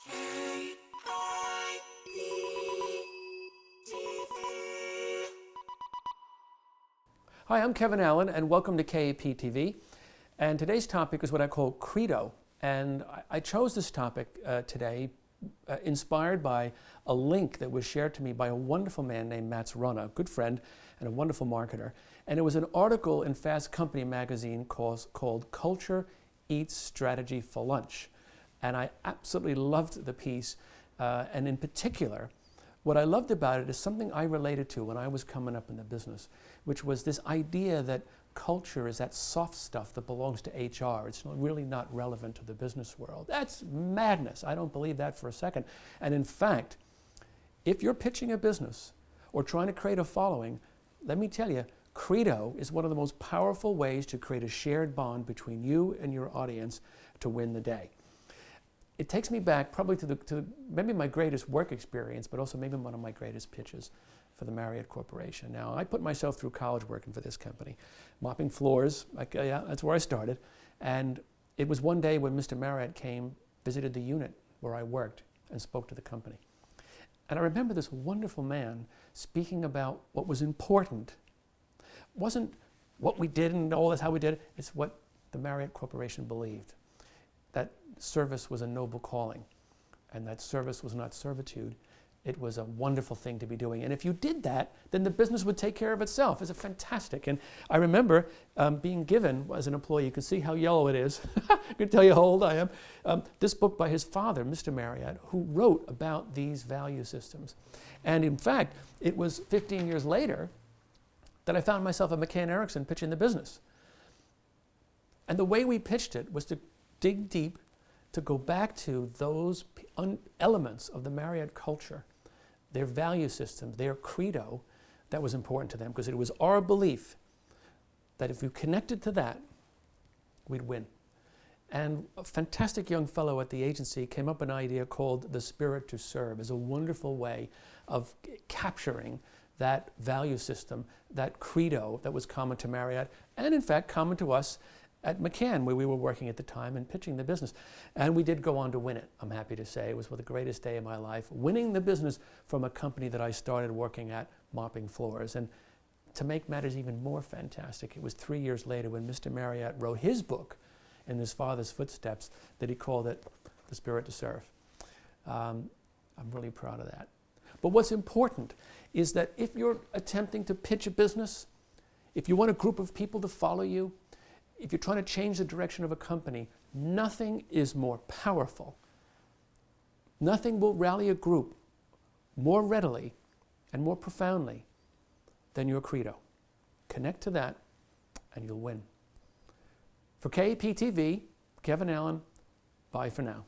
Hi, I'm Kevin Allen, and welcome to KAP TV. And today's topic is what I call Credo. And I chose this topic today inspired by a link that was shared to me by a wonderful man named Mats Ronna, a good friend and a wonderful marketer. And it was an article in Fast Company magazine called Culture Eats Strategy for Lunch. And I absolutely loved the piece, and in particular, what I loved about it is something I related to when I was coming up in the business, which was this idea that culture is that soft stuff that belongs to HR. It's really not relevant to the business world. That's madness. I don't believe that for a second. And in fact, if you're pitching a business or trying to create a following, let me tell you, Credo is one of the most powerful ways to create a shared bond between you and your audience to win the day. It takes me back probably to maybe my greatest work experience, but also maybe one of my greatest pitches for the Marriott Corporation. Now, I put myself through college working for this company, mopping floors. That's where I started. And it was one day when Mr. Marriott came, visited the unit where I worked, and spoke to the company. And I remember this wonderful man speaking about what was important. It wasn't what we did and all this, how we did it. It's what the Marriott Corporation believed. That service was a noble calling, and that service was not servitude. It was a wonderful thing to be doing. And if you did that, then the business would take care of itself. It's fantastic. And I remember being given, as an employee, you can see how yellow it is. I can tell you how old I am. This book by his father, Mr. Marriott, who wrote about these value systems. And in fact, it was 15 years later that I found myself at McCann Erickson pitching the business. And the way we pitched it was to dig deep, to go back to those elements of the Marriott culture, their value system, their credo, that was important to them, because it was our belief that if we connected to that, we'd win. And a fantastic young fellow at the agency came up with an idea called the Spirit to Serve as a wonderful way of capturing that value system, that credo that was common to Marriott, and in fact common to us at McCann, where we were working at the time and pitching the business. And we did go on to win it, I'm happy to say. It was the greatest day of my life, winning the business from a company that I started working at, mopping floors. And to make matters even more fantastic, it was 3 years later when Mr. Marriott wrote his book in his father's footsteps that he called it The Spirit to Serve. I'm really proud of that. But what's important is that if you're attempting to pitch a business, if you want a group of people to follow you, if you're trying to change the direction of a company, nothing is more powerful. Nothing will rally a group more readily and more profoundly than your credo. Connect to that and you'll win. For KAP TV, Kevin Allen, bye for now.